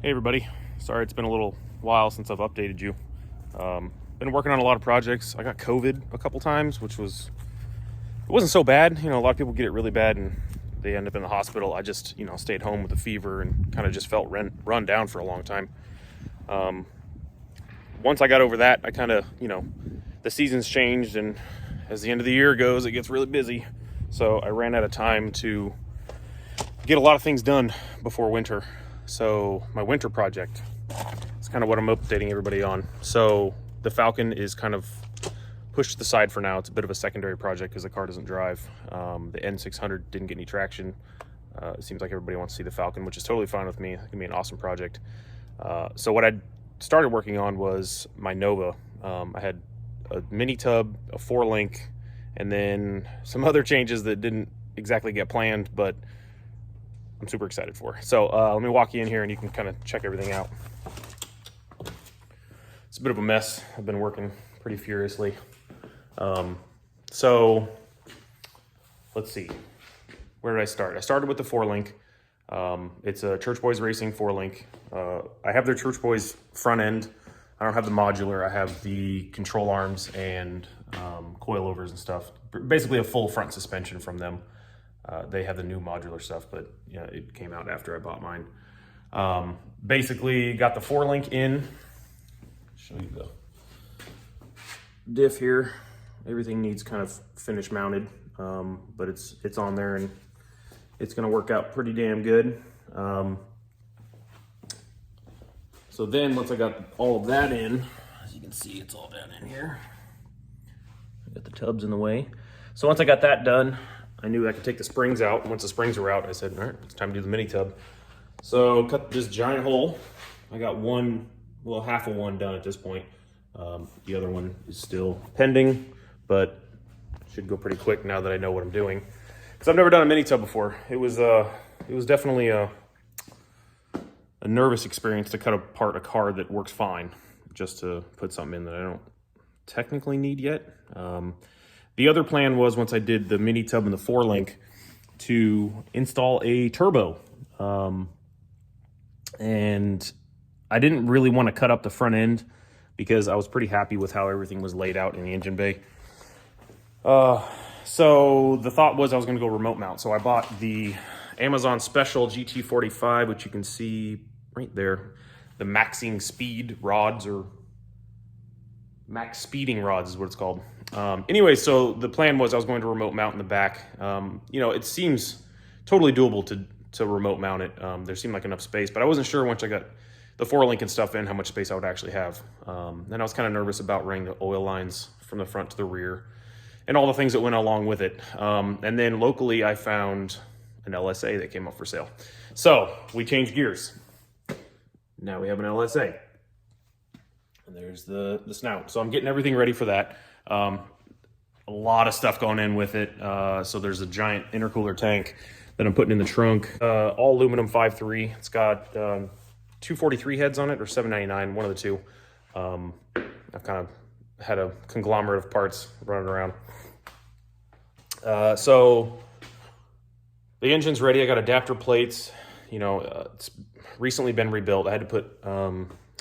Hey everybody, sorry it's been a little while since I've updated you. Been working on a lot of projects. I got COVID a couple times, it wasn't so bad. You know, a lot of people get it really bad and they end up in the hospital. I just, stayed home with a fever and kind of just felt run down for a long time. Once I got over that, I kind of, the seasons changed, and as the end of the year goes, it gets really busy. So I ran out of time to get a lot of things done before winter. So my winter project is kind of what I'm updating everybody on. So the Falcon is kind of pushed to the side for now. It's a bit of a secondary project because the car doesn't drive. The N600 didn't get any traction. It seems like everybody wants to see the Falcon, which is totally fine with me. It's gonna be an awesome project. So what I started working on was my Nova. I had a mini tub, a 4-link, and then some other changes that didn't exactly get planned, but I'm super excited for. So let me walk you in here and you can kind of check everything out. It's a bit of a mess. I've been working pretty furiously. So let's see. Where did I start? I started with the 4-link. It's a Church Boys Racing 4-link. I have their Church Boys front end. I don't have the modular. I have the control arms and coilovers and stuff. Basically a full front suspension from them. They have the new modular stuff, but yeah, it came out after I bought mine. Basically got the 4-link in. Show you the diff here. Everything needs kind of finish mounted, but it's on there and it's gonna work out pretty damn good. So then once I got all of that in, as you can see, it's all down in here. I got the tubs in the way. So once I got that done, I knew I could take the springs out. Once the springs were out, I said, all right, it's time to do the mini tub. So cut this giant hole. I got one, well, half of one done at this point. The other one is still pending, but should go pretty quick now that I know what I'm doing. Because I've never done a mini tub before. It was definitely a nervous experience to cut apart a car that works fine, just to put something in that I don't technically need yet. The other plan was, once I did the mini tub and the 4-link, to install a turbo. And I didn't really want to cut up the front end because I was pretty happy with how everything was laid out in the engine bay. So the thought was I was going to go remote mount. So I bought the Amazon Special GT45, which you can see right there. The maxing speed rods, or max speeding rods is what it's called. Anyway, so the plan was I was going to remote mount in the back. It seems totally doable to remote mount it. There seemed like enough space, but I wasn't sure once I got the 4-link and stuff in how much space I would actually have. And I was kind of nervous about running the oil lines from the front to the rear and all the things that went along with it. And then locally I found an LSA that came up for sale. So we changed gears. Now we have an LSA. And there's the snout. So I'm getting everything ready for that. A lot of stuff going in with it. So there's a giant intercooler tank that I'm putting in the trunk. All aluminum 5.3. It's got 243 heads on it, or 799, one of the two. I've kind of had a conglomerate of parts running around. So the engine's ready. I got adapter plates. It's recently been rebuilt. I had to put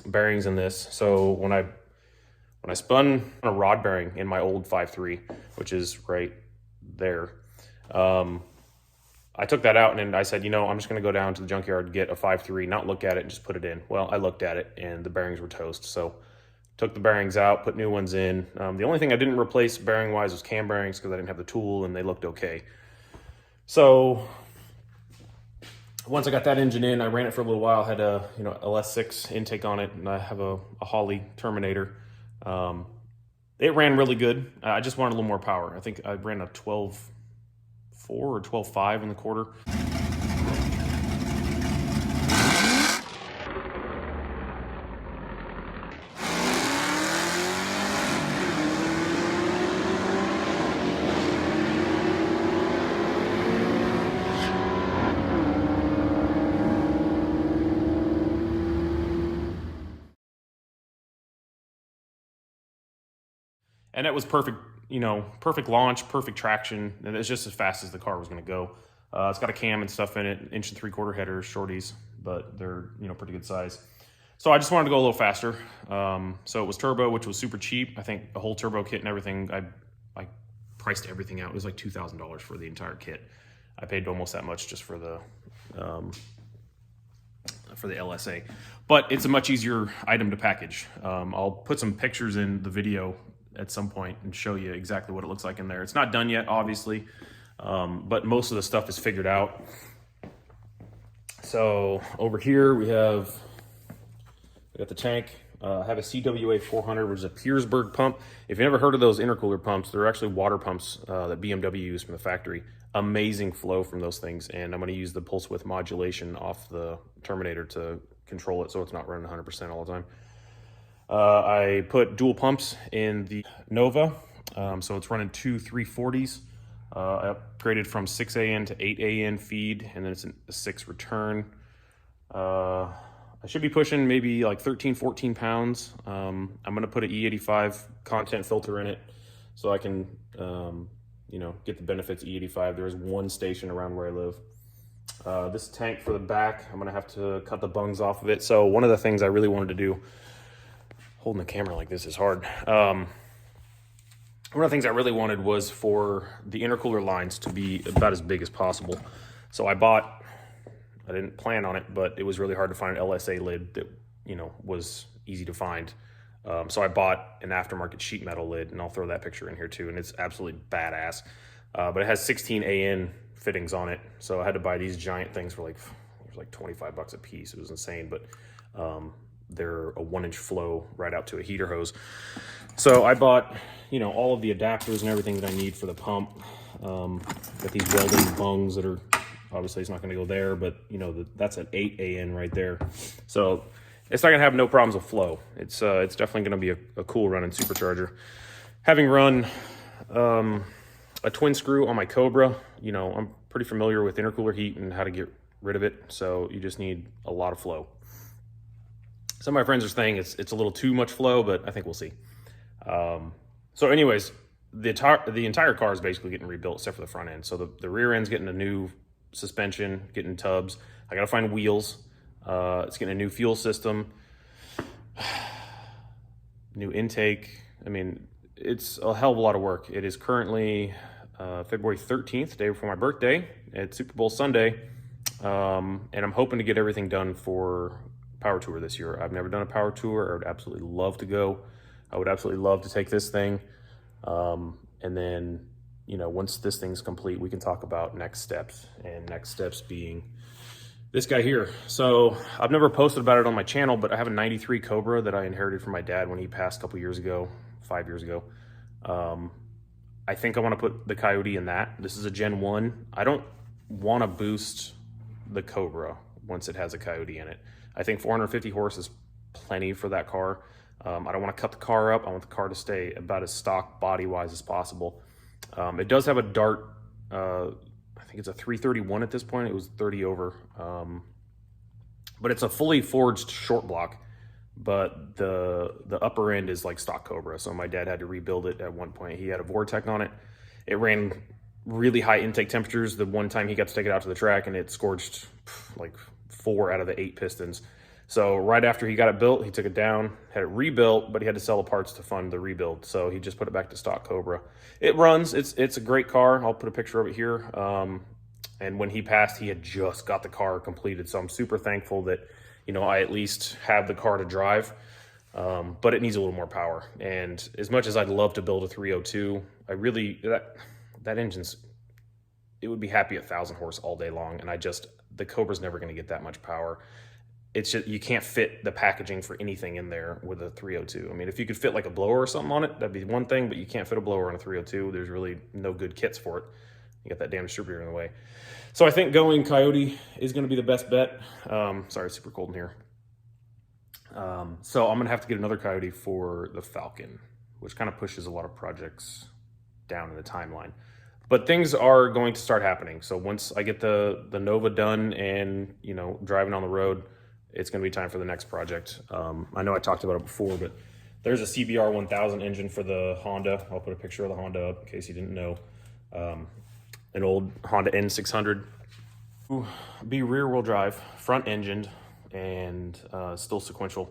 bearings in this. So when I spun a rod bearing in my old 5.3, which is right there, I took that out and then I said, I'm just going to go down to the junkyard, get a 5.3, not look at it, and just put it in. Well, I looked at it and the bearings were toast. So took the bearings out, put new ones in. The only thing I didn't replace bearing wise was cam bearings because I didn't have the tool and they looked okay. So once I got that engine in, I ran it for a little while, had a LS6 intake on it, and I have a Holley Terminator. It ran really good. I just wanted a little more power. I think I ran a 12.4 or 12.5 in the quarter. And it was perfect, perfect launch, perfect traction. And it's just as fast as the car was going to go. It's got a cam and stuff in it, 1 3/4 header, shorties. but they're, you know, pretty good size. So I just wanted to go a little faster. So it was turbo, which was super cheap. I think the whole turbo kit and everything, I priced everything out. It was like $2,000 for the entire kit. I paid almost that much just for the LSA, but it's a much easier item to package. I'll put some pictures in the video at some point and show you exactly what it looks like in there. It's not done yet, obviously, but most of the stuff is figured out. So over here we got the tank. I have a CWA400, which is a Pierburg pump. If you never heard of those intercooler pumps, they're actually water pumps that BMW used from the factory. Amazing flow from those things, and I'm going to use the pulse width modulation off the Terminator to control it so it's not running 100% all the time. I put dual pumps in the Nova, so it's running two 340s. I upgraded from 6 AN to 8 AN feed, and then it's a 6 return. I should be pushing maybe like 13, 14 pounds. I'm going to put an E85 content filter in it so I can, you know, get the benefits of E85. There is one station around where I live. This tank for the back, I'm going to have to cut the bungs off of it. So one of the things I really wanted to do, holding the camera like this is hard. One of the things I really wanted was for the intercooler lines to be about as big as possible. So I didn't plan on it, but it was really hard to find an LSA lid that, you know, was easy to find. So I bought an aftermarket sheet metal lid, and I'll throw that picture in here too, and it's absolutely badass. But it has 16 AN fittings on it, so I had to buy these giant things for like 25 bucks a piece. It was insane, but they're a 1-inch flow right out to a heater hose. So I bought, you know, all of the adapters and everything that I need for the pump. Got these welding bungs that are, obviously it's not going to go there, but you know, that's an 8 AN right there. So it's not going to have no problems with flow. It's definitely going to be a cool run in Supercharger. Having run a twin screw on my Cobra, you know, I'm pretty familiar with intercooler heat and how to get rid of it. So you just need a lot of flow. Some of my friends are saying it's a little too much flow, but I think we'll see. So anyways, the entire car is basically getting rebuilt except for the front end. So the rear end's getting a new suspension, getting tubs. I got to find wheels. It's getting a new fuel system, new intake. I mean, it's a hell of a lot of work. It is currently February 13th, day before my birthday. It's Super Bowl Sunday. And I'm hoping to get everything done for Power Tour this year. I've never done a Power Tour. I would absolutely love to go. I would absolutely love to take this thing. And then, you know, once this thing's complete, we can talk about next steps, and next steps being this guy here. So I've never posted about it on my channel, but I have a 93 Cobra that I inherited from my dad when he passed a couple years ago, 5 years ago. I think I want to put the Coyote in that. This is a Gen 1. I don't want to boost the Cobra once it has a Coyote in it. I think 450 horse is plenty for that car. I don't want to cut the car up. I want the car to stay about as stock body-wise as possible. It does have a Dart, I think it's a 331 at this point. It was 30 over. But it's a fully forged short block, but the upper end is like stock Cobra. So my dad had to rebuild it at one point. He had a Vortec on it. It ran really high intake temperatures. The one time he got to take it out to the track, and it scorched like 4 out of the 8 pistons. So right after he got it built, he took it down, had it rebuilt, but he had to sell the parts to fund the rebuild. So he just put it back to stock Cobra. It runs. It's a great car. I'll put a picture of it here. And when he passed, he had just got the car completed. So I'm super thankful that, you know, I at least have the car to drive. But it needs a little more power. And as much as I'd love to build a 302, I really, that engine's, it would be happy at 1,000 horse all day long. And the Cobra's never going to get that much power. It's just, you can't fit the packaging for anything in there with a 302. I mean, if you could fit like a blower or something on it, that'd be one thing, but you can't fit a blower on a 302. There's really no good kits for it. You got that damn distributor in the way. So I think going Coyote is going to be the best bet. Sorry, it's super cold in here. So I'm going to have to get another Coyote for the Falcon, which kind of pushes a lot of projects down in the timeline. But things are going to start happening. So once I get the Nova done and, you know, driving on the road, it's going to be time for the next project. I know I talked about it before, but there's a CBR 1000 engine for the Honda. I'll put a picture of the Honda up in case you didn't know. An old Honda N600. Be rear wheel drive, front engined, and still sequential.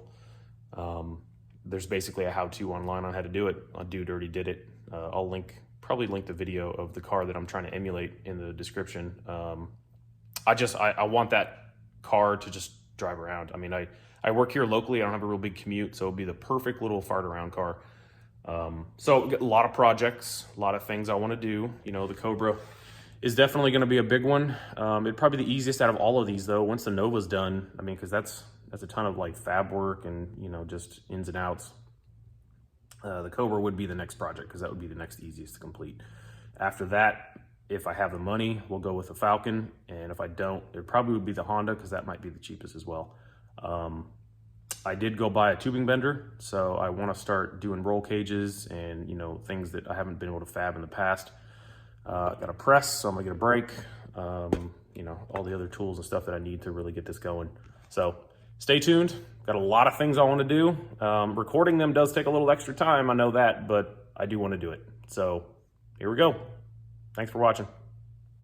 There's basically a how-to online on how to do it. A dude already did it. I'll probably link the video of the car that I'm trying to emulate in the description. I want that car to just drive around. I mean, I work here locally. I don't have a real big commute, so it'll be the perfect little fart around car. So a lot of projects, a lot of things I want to do. You know, the Cobra is definitely going to be a big one. It'd probably be the easiest out of all of these though, once the Nova's done. I mean, cause that's a ton of like fab work and, you know, just ins and outs. The Cobra would be the next project because that would be the next easiest to complete. After that, if I have the money, we'll go with the Falcon. And if I don't, it probably would be the Honda because that might be the cheapest as well. I did go buy a tubing bender, so I want to start doing roll cages and, you know, things that I haven't been able to fab in the past. Got a press, so I'm gonna get a brake, you know, all the other tools and stuff that I need to really get this going. So stay tuned. Got a lot of things I want to do. Recording them does take a little extra time, I know that, but I do want to do it. So here we go. Thanks for watching.